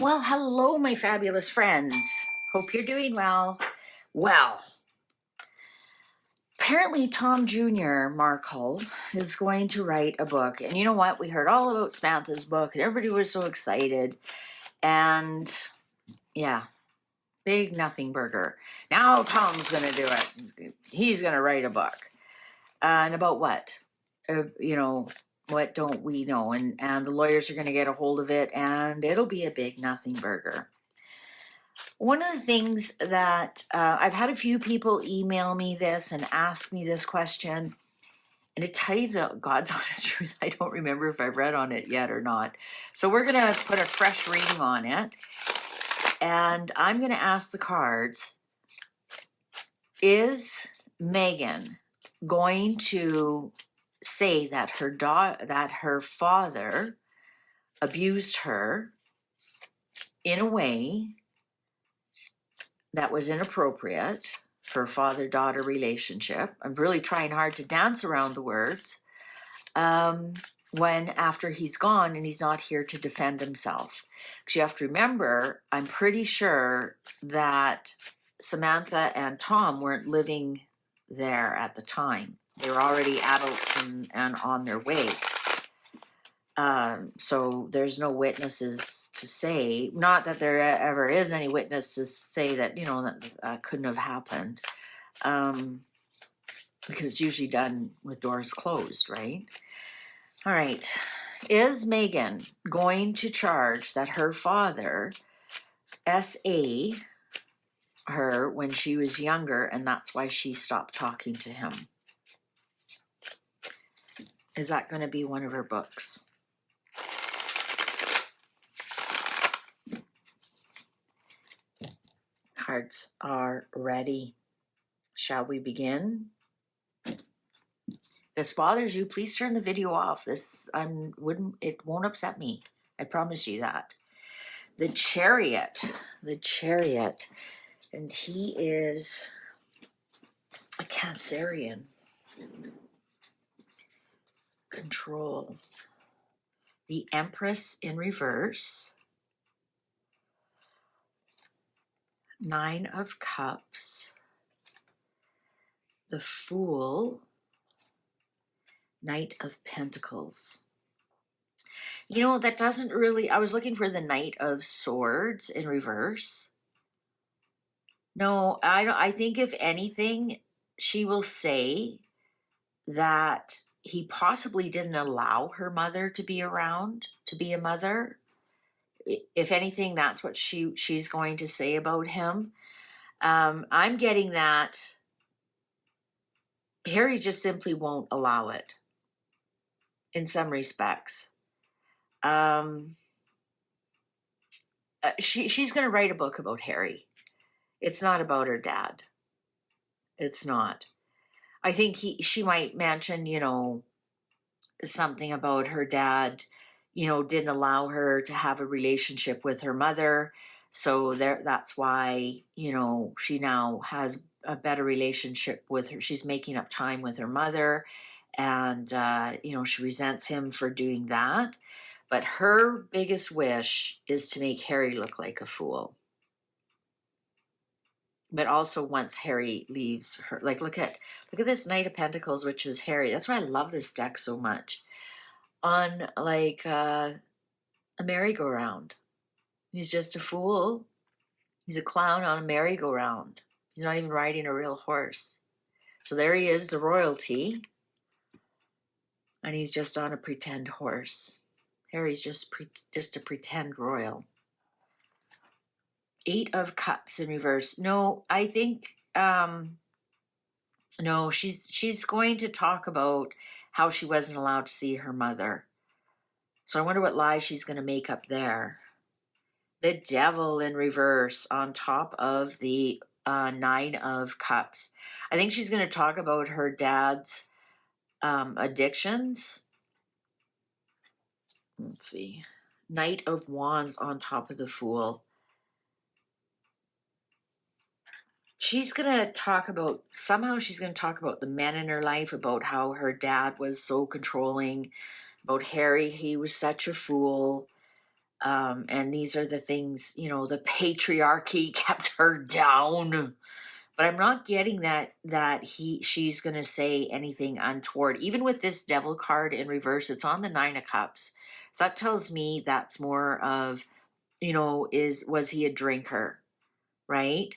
Well, hello, my fabulous friends. Hope you're doing well. Well, apparently Tom Jr., Markle, is going to write a book. And you know what? We heard all about Samantha's book, and everybody was so excited. And yeah, big nothing burger. Now Tom's going to do it. He's going to write a book. And about what? What don't we know? And the lawyers are going to get a hold of it, and it'll be a big nothing burger. One of the things that I've had a few people email me this and ask me this question, and to tell you the God's honest truth, I don't remember if I've read on it yet or not. So we're going to put a fresh reading on it, and I'm going to ask the cards, is Meghan going to say that her father abused her in a way that was inappropriate for father-daughter relationship? I'm really trying hard to dance around the words. When after he's gone and he's not here to defend himself. Because you have to remember, I'm pretty sure that Samantha and Tom weren't living there at the time. They were already adults and on their way. So there's no witnesses to say, not that there ever is any witness to say that, that couldn't have happened. Because it's usually done with doors closed, right? All right. Is Meghan going to charge that her father SA her when she was younger, and that's why she stopped talking to him? Is that going to be one of her books? Cards are ready. Shall we begin? If this bothers you, please turn the video off. It won't upset me. I promise you that. The Chariot, and he is a Cancerian. Control. The Empress in reverse. 9 of Cups. The Fool. Knight of Pentacles. That doesn't really, I was looking for the Knight of Swords in reverse. No, I think if anything, she will say that he possibly didn't allow her mother to be around, to be a mother. If anything, that's what she's going to say about him. I'm getting that Harry just simply won't allow it in some respects. She's going to write a book about Harry. It's not about her dad. It's not. I think she might mention, something about her dad, didn't allow her to have a relationship with her mother. So that's why, she now has a better relationship with her. She's making up time with her mother, and, she resents him for doing that. But her biggest wish is to make Harry look like a fool. But also once Harry leaves her, like look at this Knight of Pentacles, which is Harry. That's why I love this deck so much. On like a merry-go-round. He's just a fool. He's a clown on a merry-go-round. He's not even riding a real horse. So there he is, the royalty. And he's just on a pretend horse. Harry's just a pretend royal. 8 of Cups in reverse. No, I think, no, she's going to talk about how she wasn't allowed to see her mother. So I wonder what lie she's going to make up there. The Devil in reverse on top of the 9 of Cups. I think she's going to talk about her dad's addictions. Let's see. Knight of Wands on top of the Fool. She's going to talk about, somehow she's going to talk about the men in her life, about how her dad was so controlling, about Harry, he was such a fool. And these are the things, you know, the patriarchy kept her down. But I'm not getting that she's going to say anything untoward. Even with this devil card in reverse, it's on the 9 of Cups. So that tells me that's more of, you know, was he a drinker, right?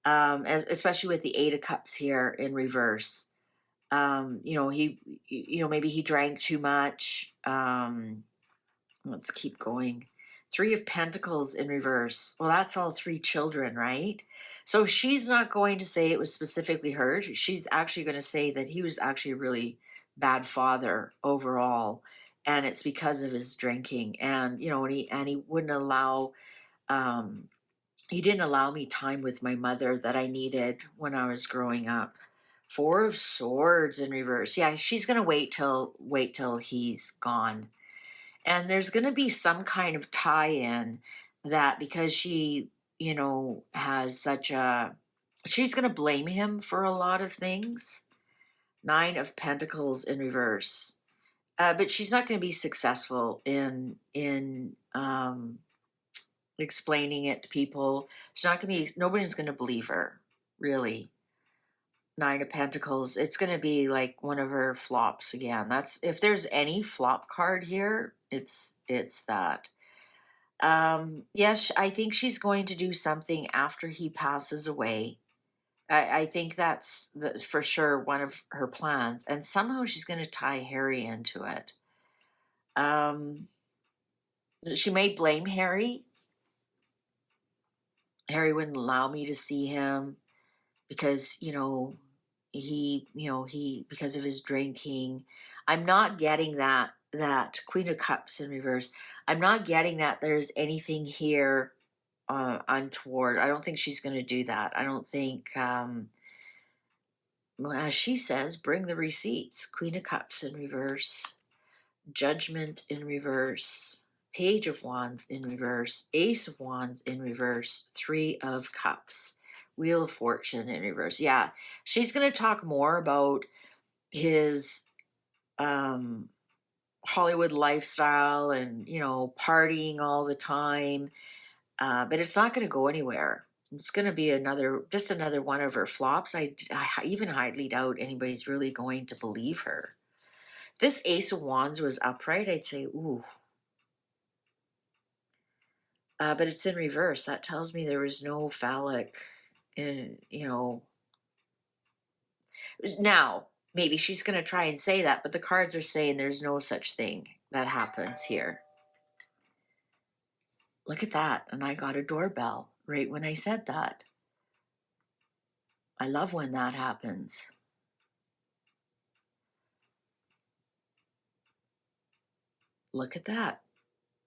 Especially with the 8 of Cups here in reverse. You know, maybe he drank too much. Let's keep going. 3 of Pentacles in reverse. Well, that's all 3 children, right? So she's not going to say it was specifically her. She's actually going to say that he was actually a really bad father overall, and it's because of his drinking. And you know, and he wouldn't allow. He didn't allow me time with my mother that I needed when I was growing up. 4 of Swords in reverse. Yeah, she's gonna wait till he's gone. And there's going to be some kind of tie-in that because she, you know, has such a, she's going to blame him for a lot of things. 9 of Pentacles in reverse. But she's not going to be successful in explaining it to people. She's not going to be, nobody's going to believe her, really. 9 of Pentacles. It's going to be like one of her flops again. That's, if there's any flop card here, it's that. Yes, I think she's going to do something after he passes away. I think that's for sure one of her plans, and somehow she's going to tie Harry into it. She may blame Harry. Harry wouldn't allow me to see him because, you know, he because of his drinking. I'm not getting that Queen of Cups in reverse. I'm not getting that there's anything here untoward. I don't think she's going to do that. I don't think, well, as she says, bring the receipts. Queen of Cups in reverse, Judgment in reverse, Page of Wands in reverse, Ace of Wands in reverse, 3 of Cups, Wheel of Fortune in reverse. Yeah, she's going to talk more about his Hollywood lifestyle and, you know, partying all the time. But it's not going to go anywhere. It's going to be just another one of her flops. I even highly doubt anybody's really going to believe her. If this Ace of Wands was upright, I'd say, ooh. But it's in reverse. That tells me there was no phallic, in, you know. Now, maybe she's going to try and say that, but the cards are saying there's no such thing that happens here. Look at that. And I got a doorbell right when I said that. I love when that happens. Look at that.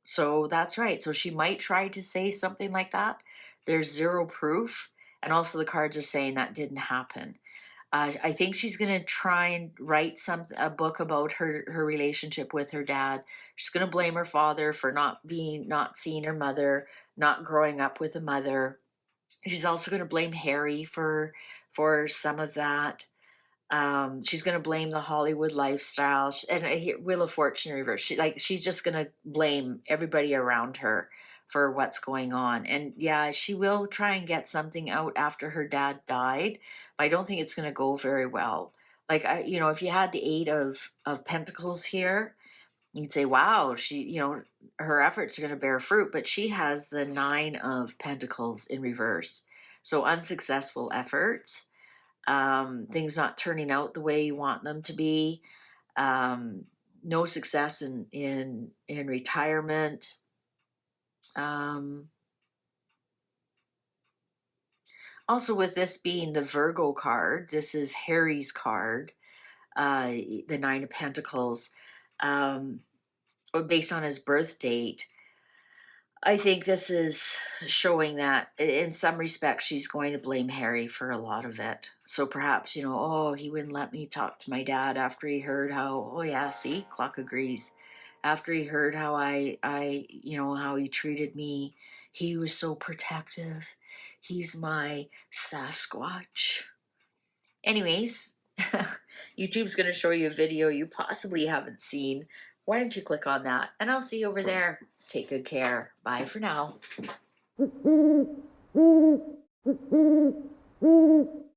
So that's right. So she might try to say something like that. There's zero proof. And also the cards are saying that didn't happen. I think she's going to try and write a book about her relationship with her dad. She's going to blame her father for not seeing her mother, not growing up with a mother. She's also going to blame Harry for some of that. She's going to blame the Hollywood lifestyle and Wheel of Fortune reverse. She's just going to blame everybody around her for what's going on. And yeah, she will try and get something out after her dad died, but I don't think it's going to go very well. Like, if you had the 8 of Pentacles here, you'd say, wow, her efforts are going to bear fruit, but she has the 9 of Pentacles in reverse. So unsuccessful efforts. Things not turning out the way you want them to be, no success in retirement. Also, with this being the Virgo card, this is Harry's card, the 9 of Pentacles, based on his birth date. I think this is showing that in some respects she's going to blame Harry for a lot of it. So perhaps, oh, he wouldn't let me talk to my dad after he heard how, oh yeah, see, clock agrees. After he heard how how he treated me, he was so protective. He's my Sasquatch. Anyways, YouTube's going to show you a video you possibly haven't seen. Why don't you click on that? And I'll see you over there. Take good care. Bye for now.